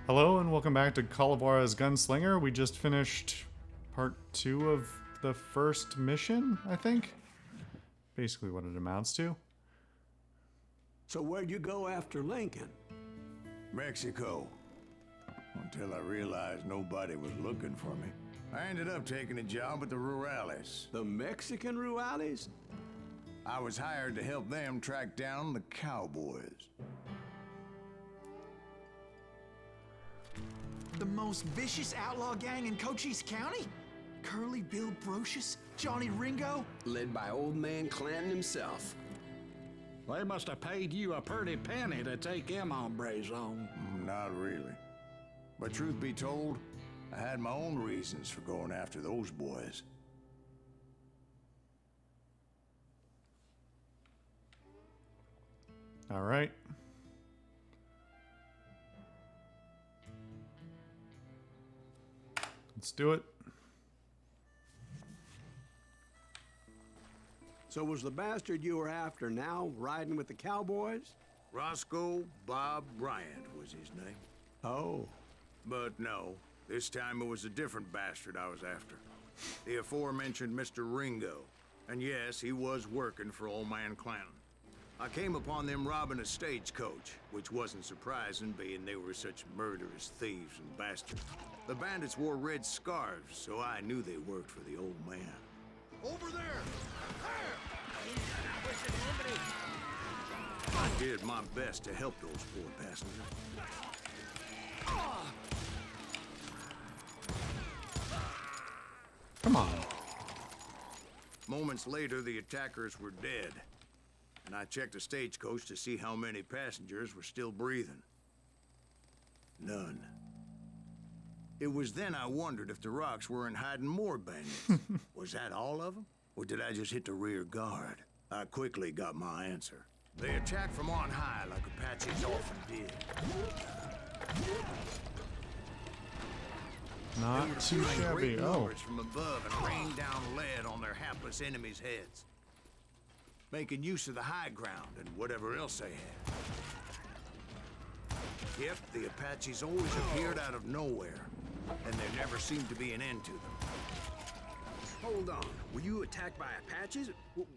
Hello and welcome back to Juarez Gunslinger. We just finished part 2 of the first mission, I think. Basically what it amounts to. So where'd you go after Lincoln? Mexico. Until I realized nobody was looking for me. I ended up taking a job at the Rurales. The Mexican Rurales? I was hired to help them track down the cowboys. The most vicious outlaw gang in Cochise County? Curly Bill Brocious? Johnny Ringo? Led by old man Clanton himself. They must have paid you a pretty penny to take them hombres on. Not really. But truth be told, I had my own reasons for going after those boys. All right. Let's do it. So was the bastard you were after now riding with the cowboys? Roscoe Bob Bryant was his name. Oh. But no, this time it was a different bastard I was after. The aforementioned Mr. Ringo. And yes, he was working for old man Clanton. I came upon them robbing a stagecoach, which wasn't surprising, being they were such murderous thieves and bastards. The bandits wore red scarves, so I knew they worked for the old man. Over there! I did my best to help those poor passengers. Come on. Moments later, the attackers were dead. And I checked the stagecoach to see how many passengers were still breathing. None. It was then I wondered if the rocks weren't hiding more bandits. Was that all of them? Or did I just hit the rear guard? I quickly got my answer. They attacked from on high like Apaches often did. Not They were too flying shabby. great Oh. numbers from above and rained down lead on their hapless enemies' heads, making use of the high ground and whatever else they had. Yep, the Apaches always appeared out of nowhere, and there never seemed to be an end to them. Hold on, were you attacked by Apaches?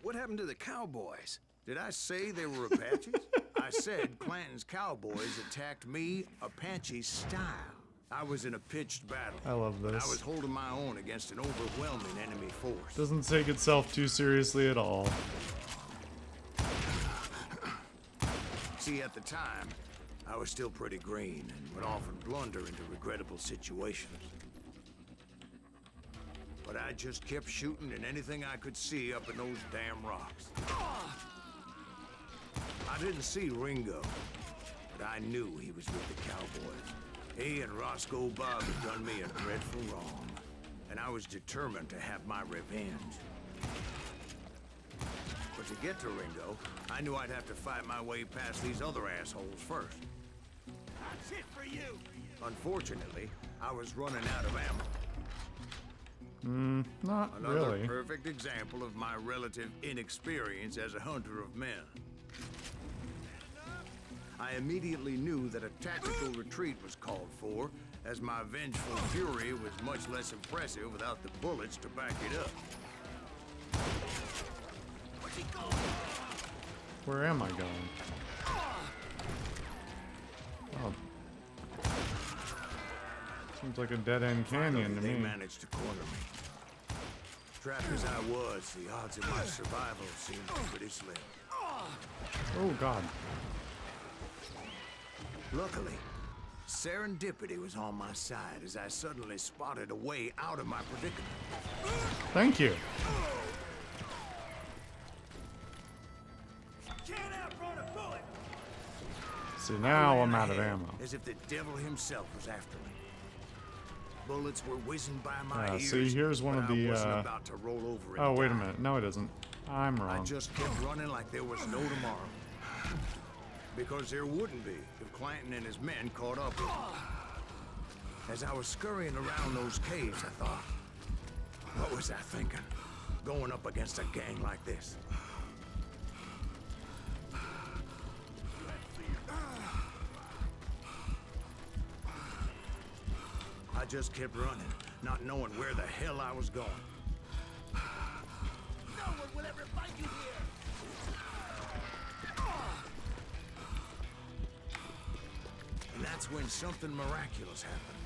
What happened to the cowboys? Did I say they were Apaches? I said Clanton's cowboys attacked me Apache style. I was in a pitched battle. I love but this. I was holding my own against an overwhelming enemy force. Doesn't take itself too seriously at all. See, at the time, I was still pretty green and would often blunder into regrettable situations. But I just kept shooting at anything I could see up in those damn rocks. I didn't see Ringo, but I knew he was with the cowboys. He and Roscoe Bob had done me a dreadful wrong, and I was determined to have my revenge. But to get to Ringo, I knew I'd have to fight my way past these other assholes first. That's it for you! Unfortunately, I was running out of ammo. Not Another really. perfect example of my relative inexperience as a hunter of men. I immediately knew that a tactical retreat was called for, as my vengeful fury was much less impressive without the bullets to back it up. Where's he going? Where am I going? Oh. Seems like a dead-end canyon to They me. managed to corner me. Trapped as I was, the odds of my survival seemed pretty slim. Oh, God. Luckily, serendipity was on my side as I suddenly spotted a way out of my predicament. Thank you. Can't outrun a bullet! See, now I'm Ran out of ahead, ammo. As if the devil himself was after me. Bullets were whizzing by my ears. See, here's one but of the, I wasn't about to roll over and Oh, wait a die. minute. No, it isn't. I'm I wrong. just kept running like there was no tomorrow. Because there wouldn't be if Clanton and his men caught up with me. As I was scurrying around those caves, I thought, what was I thinking? Going up against a gang like this. just kept running, not knowing where the hell I was going. No one will ever find you here. And that's when something miraculous happened.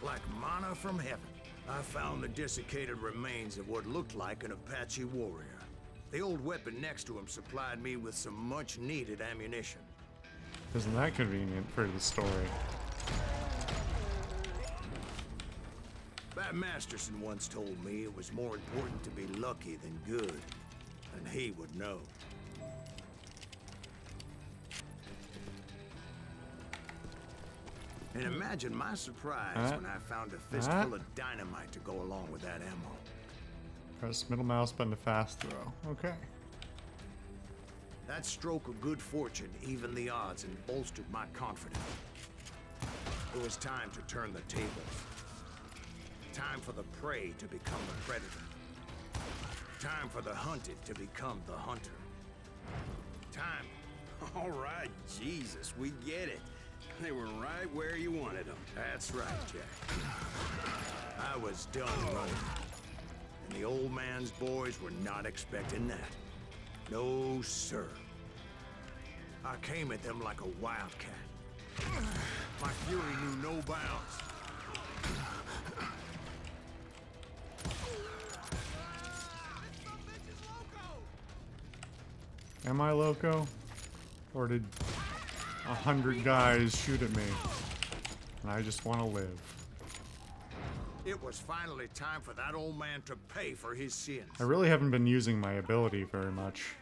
Like manna from heaven. I found the desiccated remains of what looked like an Apache warrior. The old weapon next to him supplied me with some much-needed ammunition. Isn't that convenient for the story? Bat Masterson once told me it was more important to be lucky than good, and he would know. And imagine my surprise when I found a fistful of dynamite to go along with that ammo. Press middle mouse button to fast throw. Okay. That stroke of good fortune evened the odds and bolstered my confidence. It was time to turn the tables. Time for the prey to become the predator. Time for the hunted to become the hunter. Time. All right, Jesus, we get it. They were right where you wanted them. That's right, Jack. I was done running. And the old man's boys were not expecting that. No, sir. I came at them like a wildcat. My fury knew no bounds. Am I loco? Or did 100 guys shoot at me? And I just want to live. It was finally time for that old man to pay for his sins. I really haven't been using my ability very much.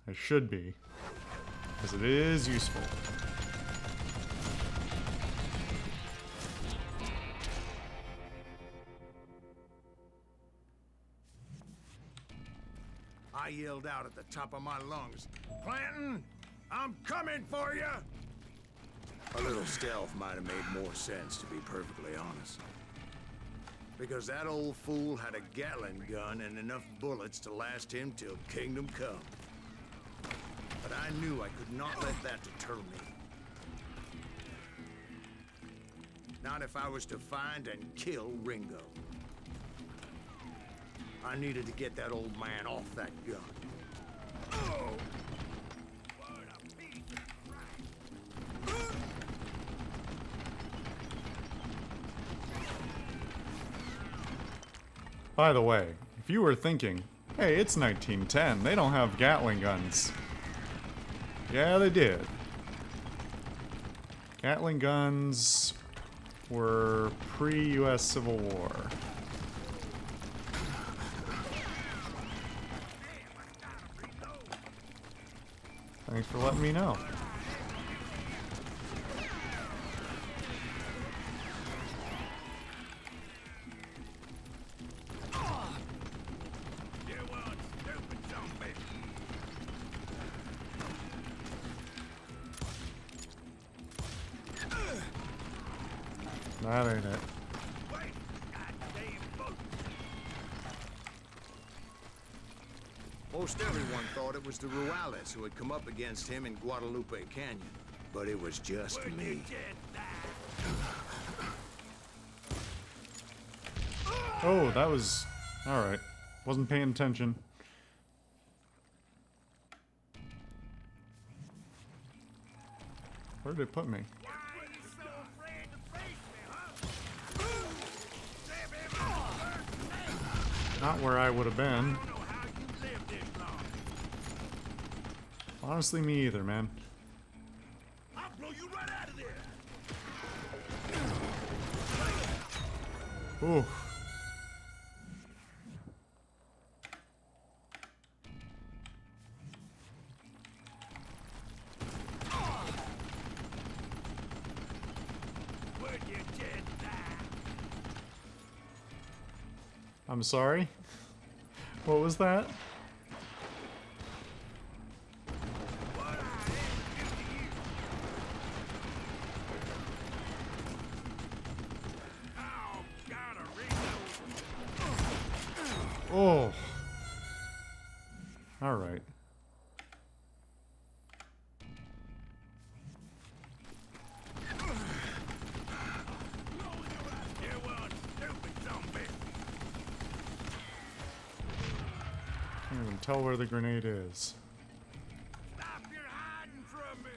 I should be. Because it is useful. I yelled out at the top of my lungs, "Clanton, I'm coming for you!" A little stealth might have made more sense, to be perfectly honest. Because that old fool had a Gatling gun and enough bullets to last him till kingdom come. But I knew I could not let that deter me. Not if I was to find and kill Ringo. I needed to get that old man off that gun. Oh! What a piece of crap. By the way, if you were thinking, hey, it's 1910, they don't have Gatling guns. Yeah, they did. Gatling guns were pre-US Civil War. Thanks for letting me know. That ain't it. Most everyone thought it was the Ruales who had come up against him in Guadalupe Canyon, but it was just me. Oh, that was... alright. Wasn't paying attention. Where did it put me? Not where I would have been. Honestly, me either, man. I'll blow you right out of there. Ooh. Where'd you just die? I'm sorry. What was that? Oh. All right. Can't tell where the grenade is. Stop your hiding from me!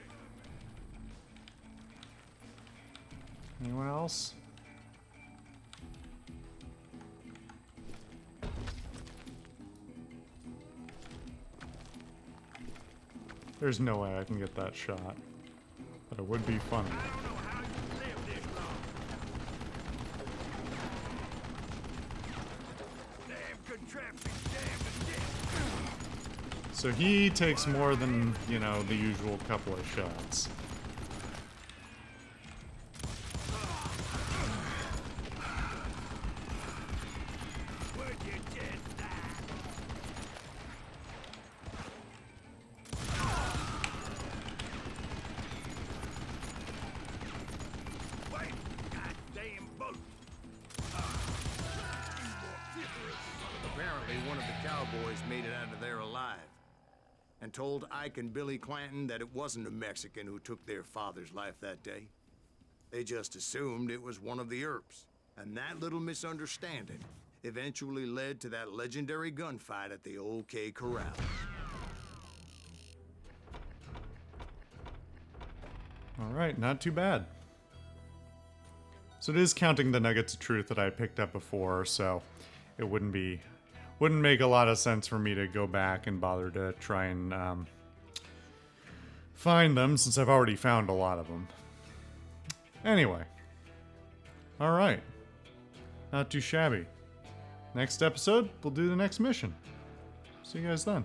Anyone else? There's no way I can get that shot. But it would be funny. I don't know how you live this long. Damn contraption, damn the dick. So he takes more than, you know, the usual couple of shots. Would you just die? Wait, goddamn bullet. Apparently, one of the cowboys made it out of there alive and told Ike and Billy Clanton that it wasn't a Mexican who took their father's life that day. They just assumed it was one of the Earps, and that little misunderstanding eventually led to that legendary gunfight at the OK Corral. Alright, not too bad. So it is counting the nuggets of truth that I picked up before, so it wouldn't make a lot of sense for me to go back and bother to try and find them, since I've already found a lot of them. Anyway. Alright. Not too shabby. Next episode, we'll do the next mission. See you guys then.